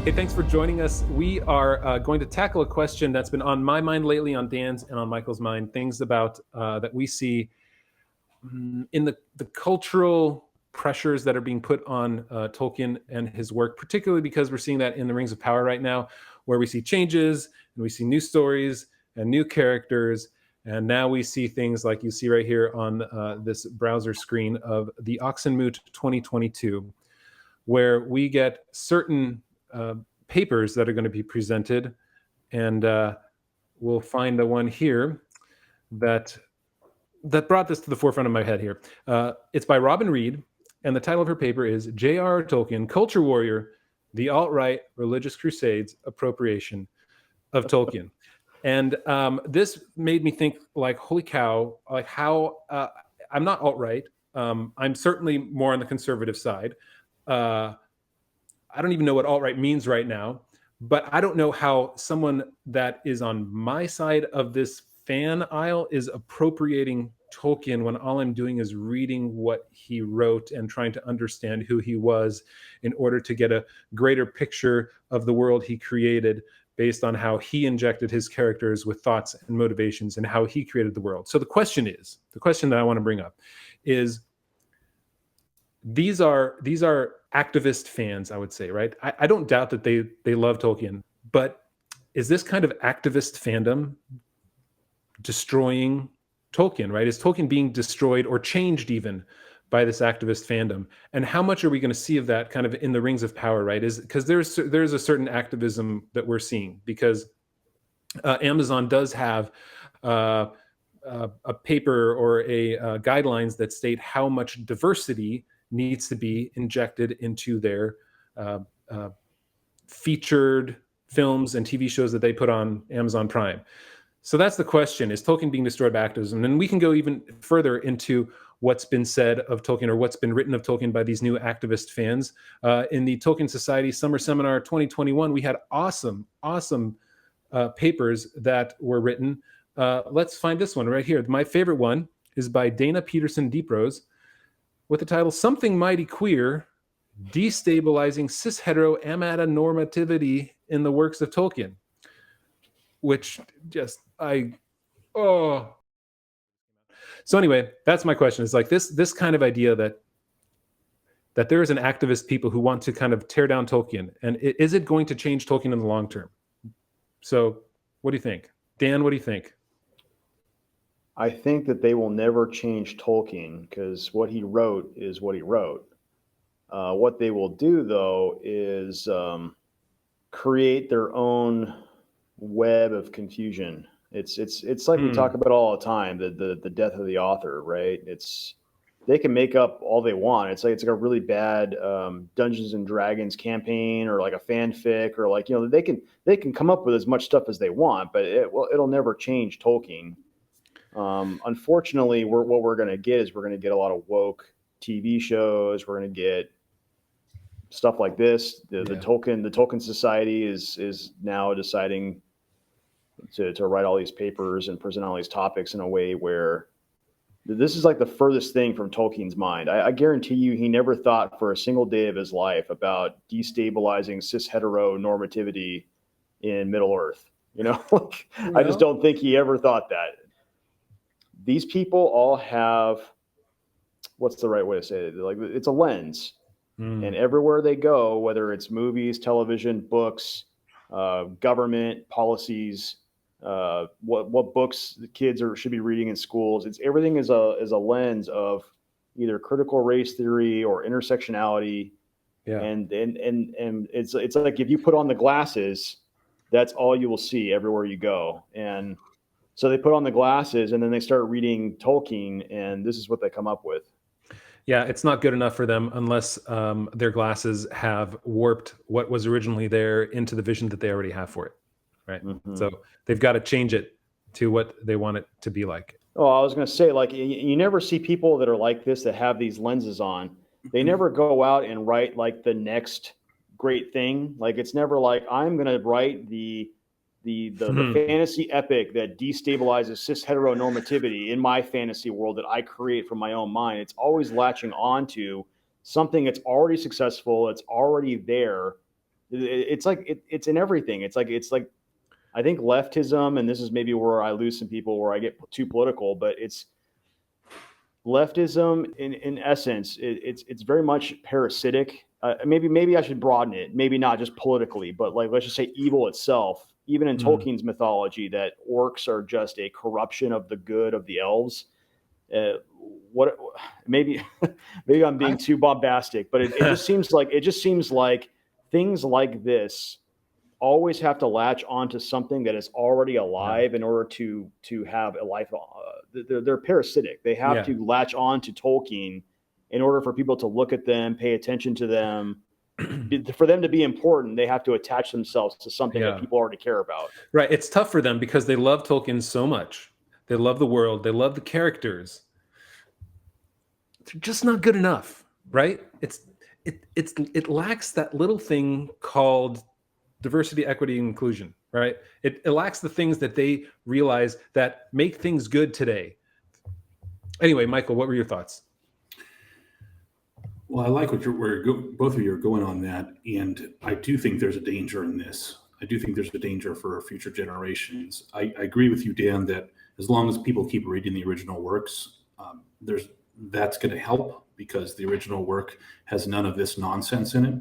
Hey, thanks for joining us. We are going to tackle a question that's been on my mind lately, on Dan's and on Michael's mind, things about that we see in the cultural pressures that are being put on Tolkien and his work, particularly because we're seeing that in the Rings of Power right now, where we see changes and we see new stories and new characters. And now we see things like you see right here on this browser screen of the Oxenmoot 2022, where we get certain papers that are going to be presented. And we'll find the one here that brought this to the forefront of my head here. It's by Robin Reed, and the title of her paper is J.R.R. Tolkien, Culture Warrior, the Alt-Right Religious Crusades Appropriation of Tolkien. And this made me think, like, holy cow, like how I'm not alt-right. I'm certainly more on the conservative side. I don't even know what alt-right means right now, but I don't know how someone that is on my side of this fan aisle is appropriating Tolkien when all I'm doing is reading what he wrote and trying to understand who he was in order to get a greater picture of the world he created based on how he injected his characters with thoughts and motivations and how he created the world. So the question that I want to bring up is, these are activist fans, I would say, right? I don't doubt that they love Tolkien, but is this kind of activist fandom destroying Tolkien, right? Is Tolkien being destroyed or changed even by this activist fandom? And how much are we going to see of that kind of in the Rings of Power, right? Is because there's a certain activism that we're seeing, because Amazon does have a paper or a guidelines that state how much diversity needs to be injected into their featured films and TV shows that they put on Amazon Prime. So that's the question: is Tolkien being destroyed by activism? And we can go even further into what's been said of Tolkien or what's been written of Tolkien by these new activist fans. In the Tolkien Society Summer Seminar 2021, we had awesome papers that were written. Let's find this one right here. My favorite one is by Dana Peterson Deeprose, with the title Something Mighty Queer, Destabilizing Cis-Hetero Amatonormativity in the Works of Tolkien. Which just, So anyway, that's my question. It's like this kind of idea that there is an activist people who want to kind of tear down Tolkien. And is it going to change Tolkien in the long term? So what do you think? Dan, what do you think? I think that they will never change Tolkien, because what he wrote is what he wrote. What they will do, though, is create their own web of confusion. It's like we talk about all the time, the death of the author, right? They can make up all they want. It's like a really bad Dungeons and Dragons campaign, or like a fanfic, or like, they can come up with as much stuff as they want, but it'll never change Tolkien. Unfortunately, what we're going to get is we're going to get a lot of woke TV shows. We're going to get stuff like this. The Tolkien Society is now deciding to write all these papers and present all these topics in a way where this is like the furthest thing from Tolkien's mind. I guarantee you, he never thought for a single day of his life about destabilizing cis-heteronormativity in Middle Earth. No. I just don't think he ever thought that. These people all have, what's the right way to say it? Like, it's a lens. And everywhere they go, whether it's movies, television, books, government policies, what books the kids should be reading in schools, everything is a lens of either critical race theory or intersectionality. Yeah. And it's like, if you put on the glasses, that's all you will see everywhere you go. And so they put on the glasses and then they start reading Tolkien, and this is what they come up with. Yeah, it's not good enough for them unless their glasses have warped what was originally there into the vision that they already have for it, right? Mm-hmm. So they've got to change it to what they want it to be like. Oh, I was going to say, like, you never see people that are like this, that have these lenses on. They never go out and write like the next great thing. Like, it's never like, I'm going to write the fantasy epic that destabilizes cis-heteronormativity in my fantasy world that I create from my own mind. It's always latching on to something that's already successful, it's already there, It's like it's in everything. It's like I think leftism, and this is maybe where I lose some people, where I get too political, but it's leftism in essence. It's very much parasitic. Maybe I should broaden it. Maybe not just politically, but like let's just say evil itself. Even in Tolkien's mythology, that orcs are just a corruption of the good of the elves. What maybe I'm being too bombastic, but it just seems like things like this always have to latch onto something that is already alive in order to have a life. They're parasitic. They have to latch on to Tolkien in order for people to look at them, pay attention to them. For them to be important, they have to attach themselves to something that people already care about. Right. It's tough for them because they love Tolkien so much. They love the world. They love the characters. They're just not good enough, right? It lacks that little thing called diversity, equity, and inclusion, right? It lacks the things that they realize that make things good today. Anyway, Michael, what were your thoughts? Well, I like where both of you are going on that, and I do think there's a danger in this. I do think there's a danger for future generations. I agree with you, Dan, that as long as people keep reading the original works, that's going to help, because the original work has none of this nonsense in it.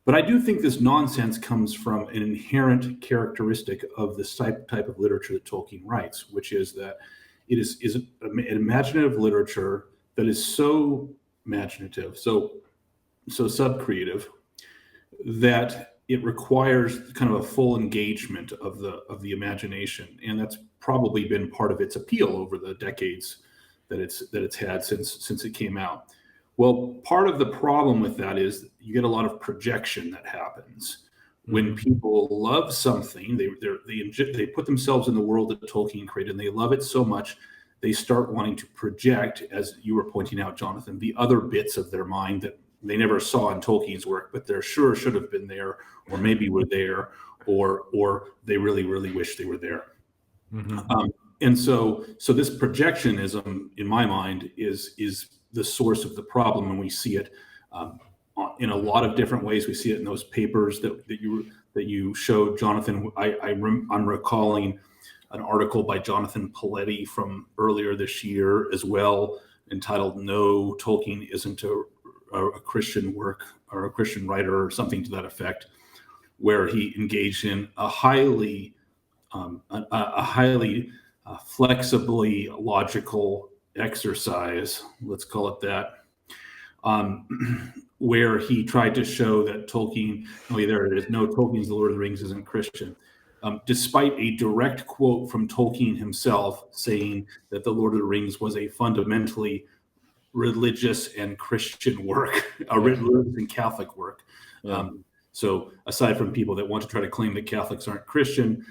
But I do think this nonsense comes from an inherent characteristic of the type of literature that Tolkien writes, which is that it is an imaginative literature that is so imaginative, so sub-creative, that it requires kind of a full engagement of the imagination, and that's probably been part of its appeal over the decades that it's had since it came out. Well, part of the problem with that is you get a lot of projection that happens when people love something. They put themselves in the world that Tolkien created, and they love it so much they start wanting to project, as you were pointing out, Jonathan, the other bits of their mind that they never saw in Tolkien's work, but they're sure should have been there, or maybe were there, or they really, really wish they were there. And so this projectionism, in my mind, is the source of the problem, and we see it in a lot of different ways. We see it in those papers that you showed, Jonathan. I'm recalling an article by Jonathan Paletti from earlier this year as well, entitled "No, Tolkien Isn't a Christian Work or a Christian Writer," or something to that effect, where he engaged in a highly flexibly logical exercise, let's call it that, where he tried to show that Tolkien, there it is, no, Tolkien's The Lord of the Rings isn't Christian, despite a direct quote from Tolkien himself saying that The Lord of the Rings was a fundamentally religious and Christian work, a religious and Catholic work. So aside from people that want to try to claim that Catholics aren't Christian,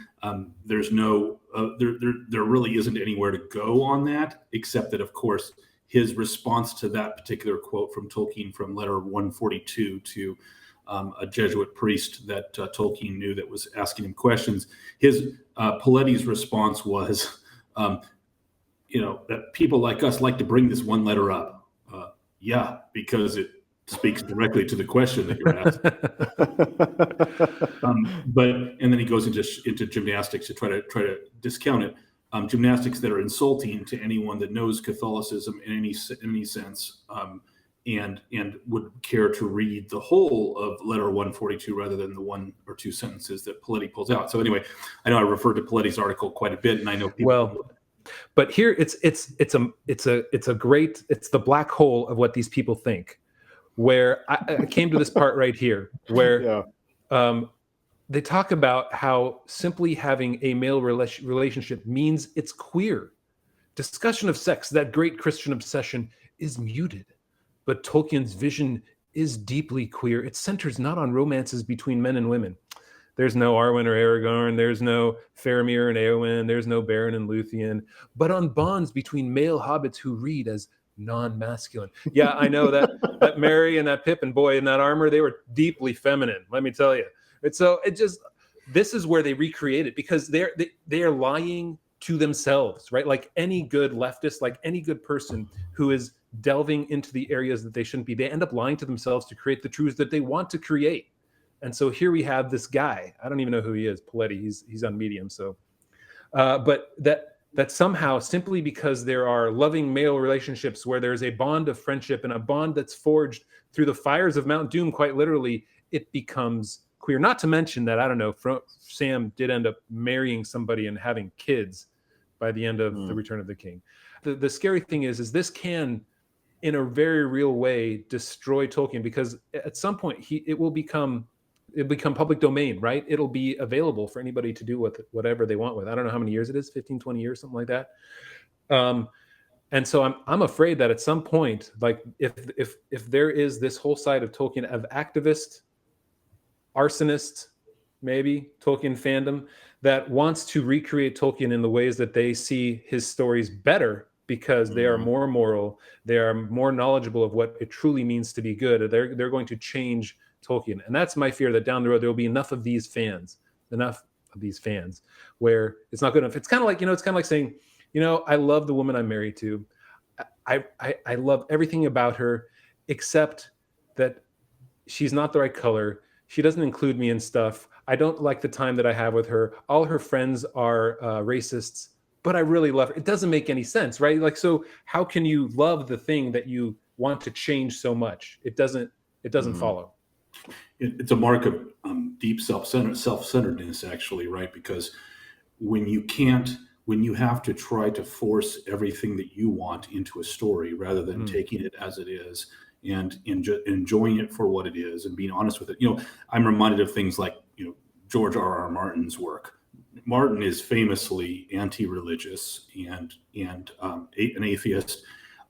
there's no, there really isn't anywhere to go on that, except that, of course, his response to that particular quote from Tolkien from letter 142 to a Jesuit priest that Tolkien knew that was asking him questions, his Paletti's response was, that people like us like to bring this one letter up. Because it speaks directly to the question that you're asking. And then he goes into gymnastics to try to discount it. Gymnastics that are insulting to anyone that knows Catholicism in any sense, and would care to read the whole of letter 142 rather than the one or two sentences that Paletti pulls out. So anyway, I know I referred to Paletti's article quite a bit, and I know people. But here it's the black hole of what these people think. Where I came to this part right here, where they talk about how simply having a male relationship means it's queer. Discussion of sex, that great Christian obsession, is muted. But Tolkien's vision is deeply queer. It centers not on romances between men and women. There's no Arwen or Aragorn. There's no Faramir and Eowyn. There's no Beren and Luthien. But on bonds between male hobbits who read as non-masculine. Yeah, I know that Merry and that Pippin, boy, in that armor, they were deeply feminine, let me tell you. And so this is where they recreate it, because they are lying to themselves, right? Like any good leftist, like any good person who is delving into the areas that they shouldn't be, they end up lying to themselves to create the truths that they want to create. And so here we have this guy. I don't even know who he is. Paletti. He's on Medium. So, but that somehow, simply because there are loving male relationships where there's a bond of friendship and a bond that's forged through the fires of Mount Doom, quite literally, it becomes queer. Not to mention that, I don't know, Sam did end up marrying somebody and having kids by the end of The Return of the King. The scary thing is this can, in a very real way, destroy Tolkien, because at some point it will become public domain, right? It'll be available for anybody to do with whatever they want with. I don't know how many years it is, 15, 20 years, something like that. And so I'm afraid that at some point, like if there is this whole side of Tolkien of activist, arsonist, maybe Tolkien fandom that wants to recreate Tolkien in the ways that they see his stories better, because they are more moral, they are more knowledgeable of what it truly means to be good. They're going to change Tolkien. And that's my fear, that down the road there will be enough of these fans where it's not good enough. It's kind of like saying, I love the woman I'm married to. I love everything about her, except that she's not the right color. She doesn't include me in stuff. I don't like the time that I have with her. All her friends are racists, but I really love her. It doesn't make any sense, right? Like, so how can you love the thing that you want to change so much? It doesn't follow. It's a mark of deep self-centeredness, actually, right? Because when you have to try to force everything that you want into a story rather than taking it as it is and enjoying it for what it is and being honest with it. I'm reminded of things like, George R.R. Martin's work. Martin is famously anti-religious and an atheist.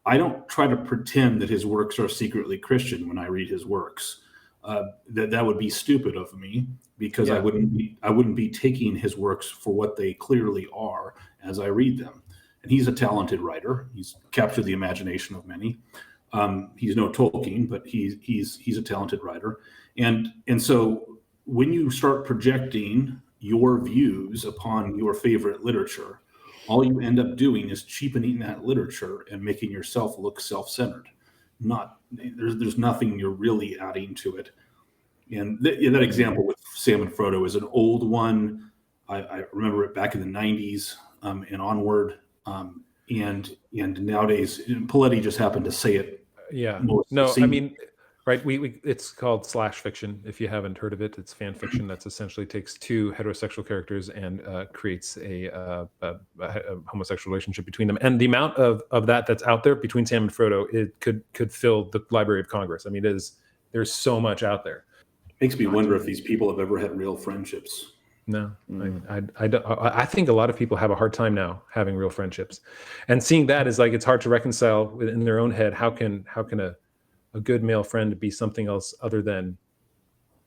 I don't try to pretend that his works are secretly Christian when I read his works. That would be stupid of me, because I wouldn't be taking his works for what they clearly are as I read them. And he's a talented writer. He's captured the imagination of many. He's no Tolkien, but he's a talented writer. And so when you start projecting your views upon your favorite literature, all you end up doing is cheapening that literature and making yourself look self-centered. There's nothing you're really adding to it. And that example with Sam and Frodo is an old one. I remember it back in the 90s and onward. And nowadays, Paletti just happened to say it. Yeah. I mean, right. It's called slash fiction. If you haven't heard of it, it's fan fiction that's essentially takes two heterosexual characters and creates a homosexual relationship between them. And the amount of that's out there between Sam and Frodo, it could fill the Library of Congress. I mean, there's so much out there. Makes me wonder if these people have ever had real friendships. No, I think a lot of people have a hard time now having real friendships, and seeing that is like, it's hard to reconcile in their own head. How can a good male friend be something else other than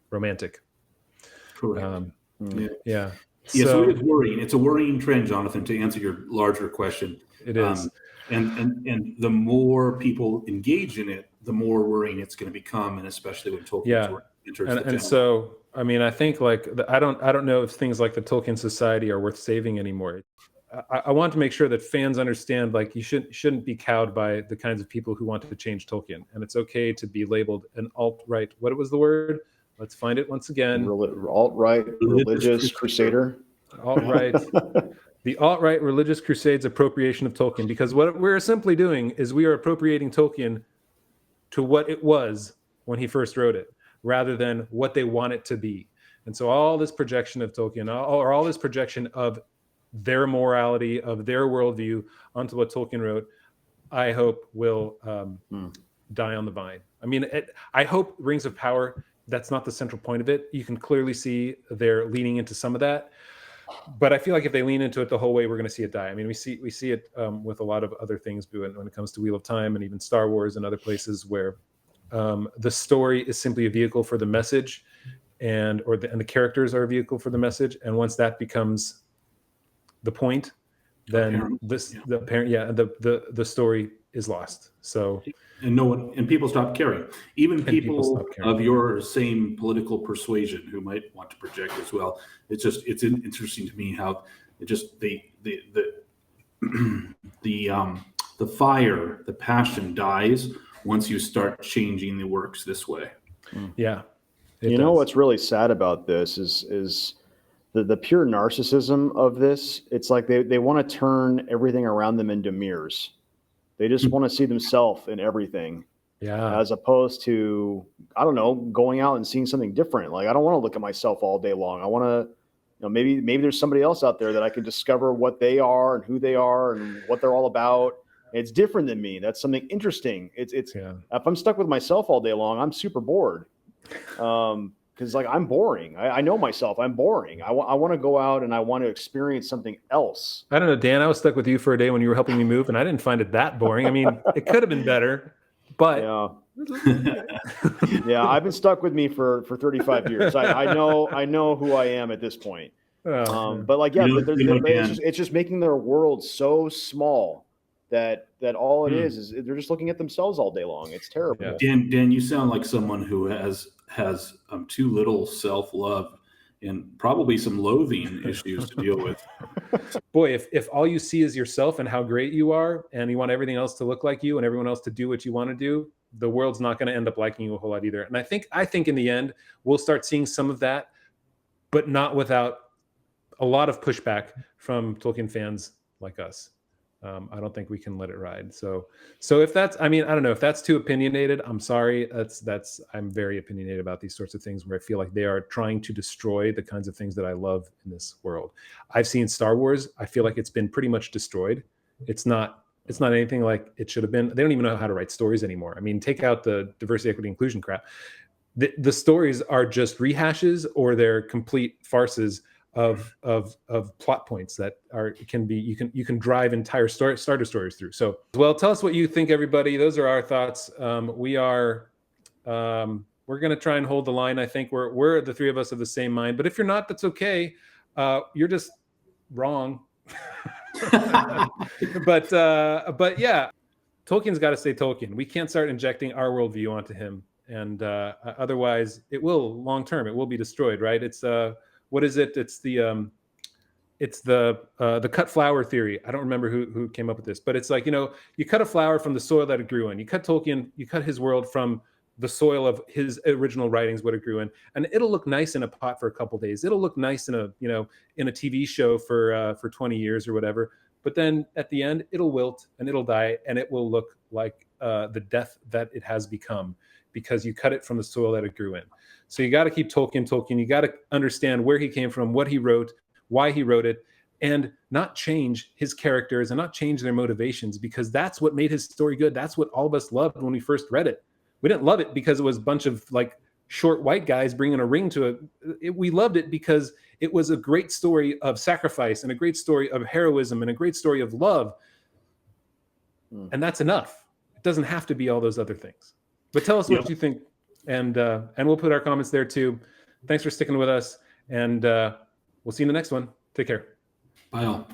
romantic? Correct. Yeah. So it is worrying. It's a worrying trend, Jonathan, to answer your larger question. It is. And the more people engage in it, the more worrying it's going to become, and especially when Tolkien's work enters the genre. So, I mean, I think I don't know if things like the Tolkien Society are worth saving anymore. I want to make sure that fans understand, like, you shouldn't be cowed by the kinds of people who want to change Tolkien, and it's okay to be labeled an alt-right. What was the word? Let's find it once again. Alt-right religious crusader. Alt-right. The alt-right religious crusades appropriation of Tolkien, because what we're simply doing is we are appropriating Tolkien to what it was when he first wrote it, rather than what they want it to be. And so all this projection of Tolkien, or all this projection of their morality, of their worldview onto what Tolkien wrote, I hope will die on the vine. I mean, I hope Rings of Power, that's not the central point of it. You can clearly see they're leaning into some of that. But I feel like if they lean into it the whole way, we're going to see it die. I mean, we see it with a lot of other things when it comes to Wheel of Time and even Star Wars and other places where the story is simply a vehicle for the message, and the characters are a vehicle for the message. And once that becomes the point, then the story is lost. So, and people stop caring. Even people of your same political persuasion who might want to project as well. It's interesting to me how it just the fire, the passion dies once you start changing the works this way. Yeah, You know what's really sad about this is the pure narcissism of this. It's like they want to turn everything around them into mirrors. They just want to see themselves in everything. Yeah. As opposed to, I don't know, going out and seeing something different. Like, I don't want to look at myself all day long. I want to, maybe there's somebody else out there that I can discover what they are and who they are and what they're all about. It's different than me. That's something interesting. It's If I'm stuck with myself all day long, I'm super bored. Because like I'm boring. I know myself. I'm boring. I want to go out and I want to experience something else. I don't know, Dan. I was stuck with you for a day when you were helping me move, and I didn't find it that boring. I mean, it could have been better, but yeah, I've been stuck with me for 35 years. I know who I am at this point. But like, it's just making their world so small that all it is they're just looking at themselves all day long. It's terrible. Yeah. Dan, you sound like someone who has too little self-love and probably some loathing issues to deal with. Boy, if all you see is yourself and how great you are, and you want everything else to look like you and everyone else to do what you want to do, the world's not going to end up liking you a whole lot either. And I think in the end, we'll start seeing some of that, but not without a lot of pushback from Tolkien fans like us. I don't think we can let it ride. So if that's, I don't know if that's too opinionated, I'm sorry. I'm very opinionated about these sorts of things where I feel like they are trying to destroy the kinds of things that I love in this world. I've seen Star Wars. I feel like it's been pretty much destroyed. It's not anything like it should have been. They don't even know how to write stories anymore. I mean, take out the diversity, equity, inclusion crap. The stories are just rehashes, or they're complete farces of plot points that you can drive entire starter stories through. So, well, tell us what you think, everybody. Those are our thoughts. We're going to try and hold the line. I think we're the three of us of the same mind. But if you're not, that's okay. You're just wrong. But yeah, Tolkien's got to stay Tolkien. We can't start injecting our worldview onto him, and otherwise, it will long term. It will be destroyed. Right? It's what is it? It's the cut flower theory. I don't remember who came up with this, but it's like, you cut a flower from the soil that it grew in. You cut Tolkien, you cut his world from the soil of his original writings, what it grew in, and it'll look nice in a pot for a couple days. It'll look nice in a TV show for 20 years or whatever. But then at the end, it'll wilt and it'll die, and it will look like the death that it has become, because you cut it from the soil that it grew in. So you got to keep Tolkien. You got to understand where he came from, what he wrote, why he wrote it, and not change his characters and not change their motivations, because that's what made his story good. That's what all of us loved when we first read it. We didn't love it because it was a bunch of like short white guys bringing a ring to it. We loved it because it was a great story of sacrifice and a great story of heroism and a great story of love. And that's enough. It doesn't have to be all those other things. But tell us what you think, and we'll put our comments there too. Thanks for sticking with us, and we'll see you in the next one. Take care. Bye all.